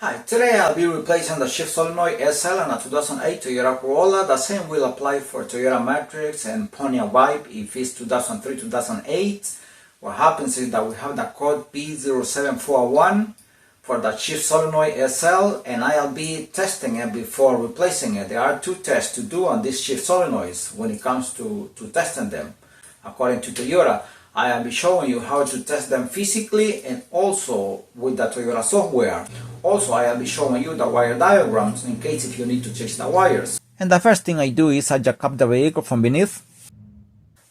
Hi, today I'll be replacing the shift solenoid SL on a 2008 Toyota Corolla. The same will apply for Toyota Matrix and Pontiac Vibe if it's 2003-2008. What happens is that we have the code P07401 for the shift solenoid SL, and I'll be testing it before replacing it. There are two tests to do on these shift solenoids when it comes to testing them. According to Toyota, I'll be showing you how to test them physically and also with the Toyota software. Also, I'll be showing you the wire diagrams in case if you need to change the wires. And the first thing I do is I jack up the vehicle from beneath.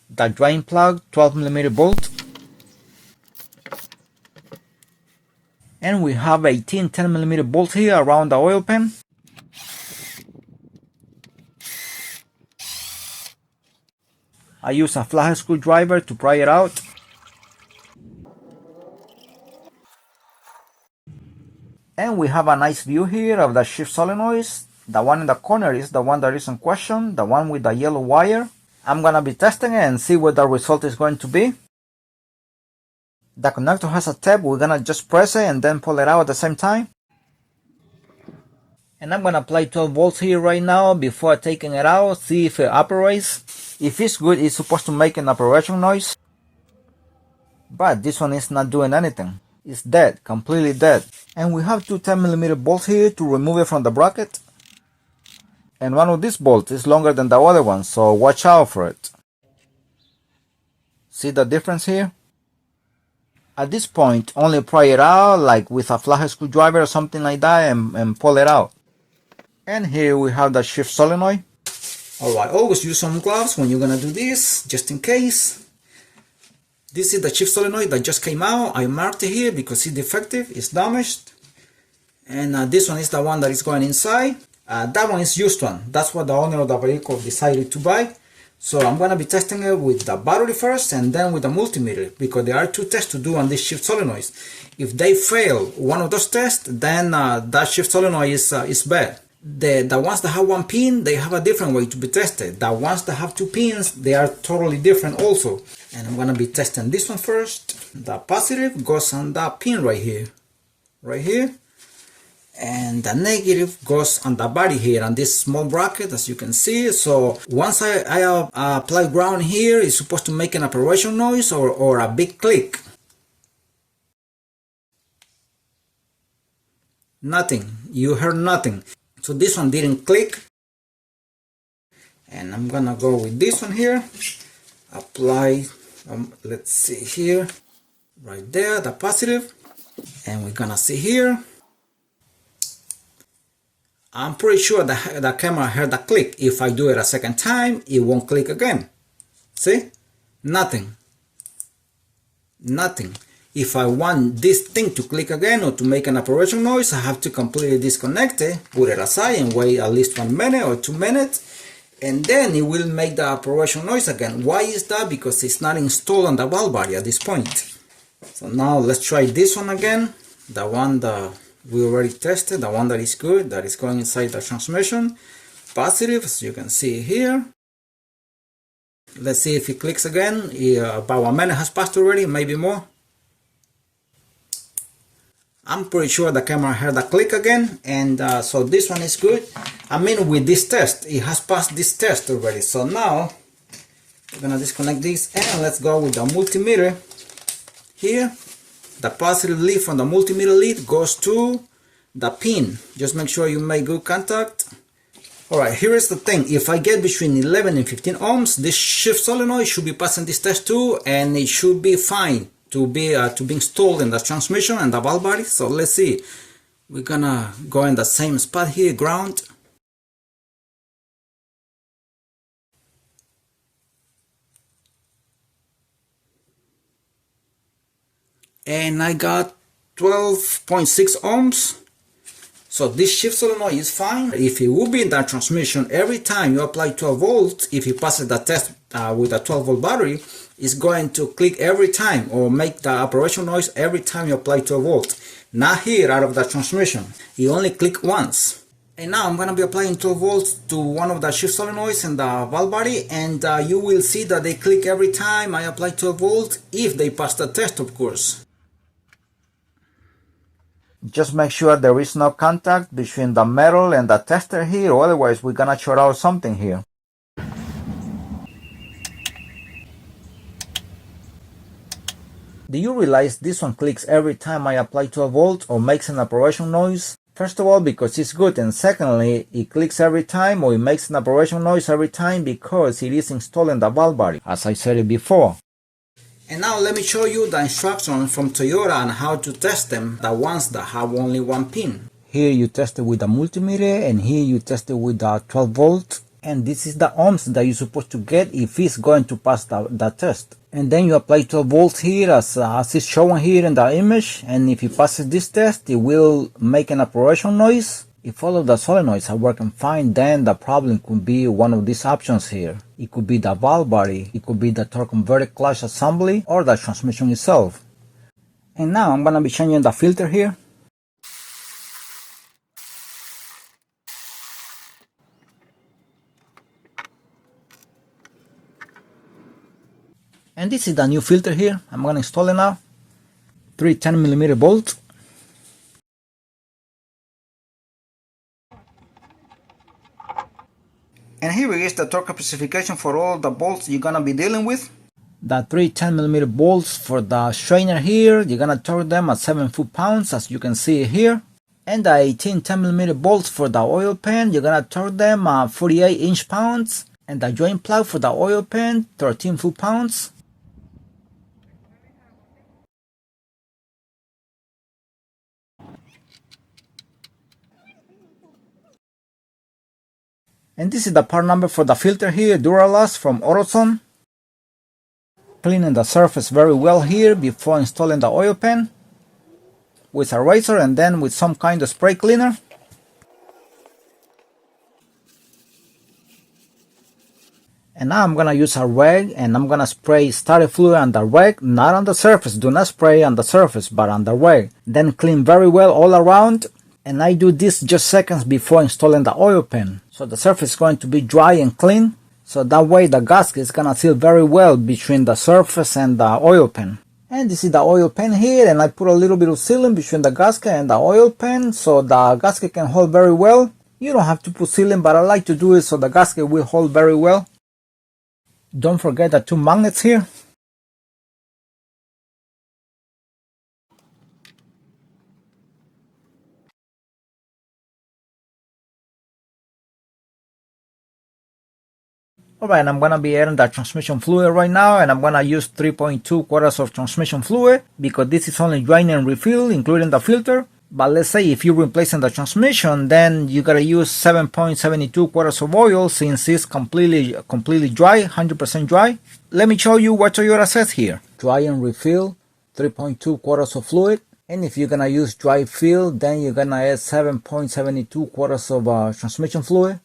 The drain plug, 12mm bolt. And we have 18 10mm bolts here around the oil pan. I use a flathead screwdriver to pry it out. And we have a nice view here of the shift solenoids. The one in the corner is the one that is in question, the one with the yellow wire. I'm gonna be testing it and see what the result is going to be. The connector has a tab, we're gonna just press it and then pull it out at the same time. And I'm gonna apply 12 volts here right now before taking it out, see if it operates. If it's good, it's supposed to make an operation noise. But this one is not doing anything. It's dead, completely dead. And we have two 10mm bolts here to remove it from the bracket. And one of these bolts is longer than the other one, so watch out for it. See the difference here? At this point, only pry it out like with a flathead screwdriver or something like that and pull it out. And here we have the shift solenoid. Alright, always use some gloves when you're gonna do this, just in case. This is the shift solenoid that just came out. I marked it here because it's defective, it's damaged. And this one is the one that is going inside. That one is used one. That's what the owner of the vehicle decided to buy. So I'm gonna be testing it with the battery first and then with the multimeter, because there are two tests to do on these shift solenoids. If they fail one of those tests, then that shift solenoid is bad. The ones that have one pin, they have a different way to be tested. The ones that have two pins, they are totally different also. And I'm gonna be testing this one first. The positive goes on that pin right here. Right here. And the negative goes on the body here on this small bracket, as you can see. So once I apply ground here, it's supposed to make an operation noise or a big click. Nothing. You heard nothing. So this one didn't click. And I'm gonna go with this one here. Apply, let's see here. Right there, the positive. And we're gonna see here. I'm pretty sure the camera heard the click. If I do it a second time, it won't click again. See? Nothing. Nothing. If I want this thing to click again or to make an operation noise, I have to completely disconnect it, put it aside and wait at least 1 minute or 2 minutes, and then it will make the operation noise again. Why is that? Because it's not installed on the valve body at this point. So now let's try this one again, the one that we already tested, the one that is good, that is going inside the transmission. Positive, as you can see here. Let's see if it clicks again. About 1 minute has passed already, maybe more. I'm pretty sure the camera heard the click again, and so this one is good. I mean, with this test, it has passed this test already. So now we're gonna disconnect this and let's go with the multimeter here. The positive lead from the multimeter lead goes to the pin. Just make sure you make good contact. Alright, here is the thing. If I get between 11 and 15 ohms, this shift solenoid should be passing this test too, and it should be fine to be installed in the transmission and the valve body. So let's see. We're gonna go in the same spot here, ground. And I got 12.6 ohms. So this shift solenoid is fine. If it will be in that transmission, every time you apply 12 volts, if you pass the test with a 12 volt battery, it's going to click every time or make the operation noise every time you apply 12 volts. Not here out of the transmission. It only click once. And now I'm going to be applying 12 volts to one of the shift solenoids in the valve body, and you will see that they click every time I apply 12 volts if they pass the test, of course. Just make sure there is no contact between the metal and the tester here, otherwise we're gonna short out something here. Do you realize this one clicks every time I apply 12 volts or makes an operation noise? First of all, because it's good, and secondly, it clicks every time or it makes an operation noise every time because it is installed in the valve body, as I said it before. And now let me show you the instructions from Toyota on how to test them, the ones that have only one pin. Here you test it with the multimeter, and here you test it with the 12 volts. And this is the ohms that you're supposed to get if it's going to pass the test. And then you apply 12 volts here as it's shown here in the image, and if it passes this test, it will make an operation noise. If all of the solenoids are working fine, then the problem could be one of these options here. It could be the valve body, it could be the torque converter clutch assembly, or the transmission itself. And now I'm gonna be changing the filter here. And this is the new filter here. I'm gonna install it now. 3 10mm bolts. And here is the torque specification for all the bolts you're gonna be dealing with. The 3 10mm bolts for the strainer here, you're gonna torque them at 7 foot-pounds, as you can see here. And the 18 10mm bolts for the oil pan, you're gonna torque them at 48 inch-pounds. And the joint plug for the oil pan, 13 foot-pounds. And this is the part number for the filter here, Duralast from AutoZone. Cleaning the surface very well here before installing the oil pan with a razor and then with some kind of spray cleaner. And now I'm gonna use a rag and I'm gonna spray starter fluid on the rag, not on the surface. Do not spray on the surface, but on the rag. Then clean very well all around. And I do this just seconds before installing the oil pan. So the surface is going to be dry and clean. So that way the gasket is gonna seal very well between the surface and the oil pan. And this is the oil pan here, and I put a little bit of sealant between the gasket and the oil pan so the gasket can hold very well. You don't have to put sealant, but I like to do it so the gasket will hold very well. Don't forget the 2 magnets here. Alright, I'm gonna be adding the transmission fluid right now, and I'm gonna use 3.2 quarters of transmission fluid because this is only drain and refill, including the filter. But let's say if you're replacing the transmission, then you gotta use 7.72 quarters of oil since it's completely dry, 100% dry. Let me show you what Toyota says here. Dry and refill, 3.2 quarters of fluid. And if you're gonna use dry fill, then you're gonna add 7.72 quarters of transmission fluid.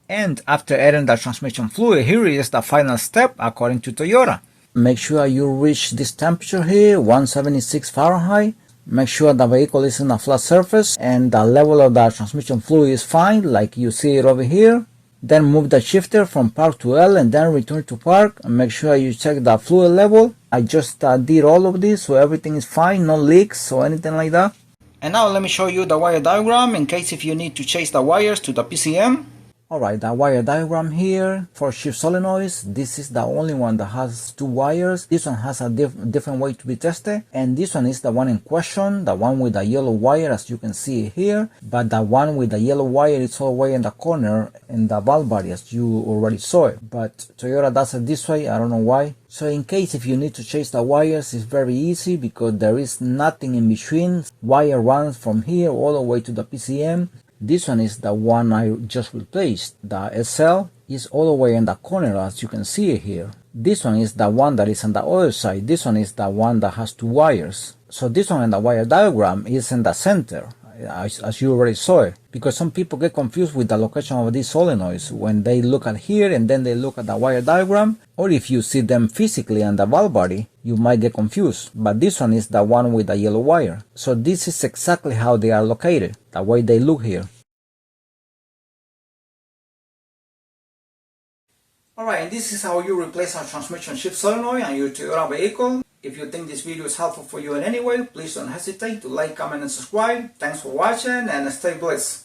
And after adding the transmission fluid, here is the final step according to Toyota. Make sure you reach this temperature here, 176 Fahrenheit. Make sure the vehicle is in a flat surface and the level of the transmission fluid is fine, like you see it over here. Then move the shifter from park to L and then return to park. And make sure you check the fluid level. I just did all of this, so everything is fine, no leaks or anything like that. And now let me show you the wire diagram in case if you need to chase the wires to the PCM. Alright, the wire diagram here for shift solenoids. This is the only one that has 2 wires. This one has a different way to be tested, and this one is the one in question, the one with the yellow wire, as you can see here. But the one with the yellow wire is all the way in the corner in the valve body, as you already saw it. But Toyota does it this way, I don't know why. So in case if you need to chase the wires, it's very easy because there is nothing in between. Wire runs from here all the way to the PCM. This one is the one I just replaced. The SL is all the way in the corner, as you can see it here. This one is the one that is on the other side. This one is the one that has 2 wires. So this one in the wire diagram is in the center. as you already saw it, because some people get confused with the location of these solenoids when they look at here and then they look at the wire diagram, or if you see them physically on the valve body, you might get confused. But this one is the one with the yellow wire. So this is exactly how they are located, the way they look here. Alright, this is how you replace a transmission shift solenoid on your Toyota vehicle. If you think this video is helpful for you in any way, please don't hesitate to like, comment, and subscribe. Thanks for watching and stay blessed.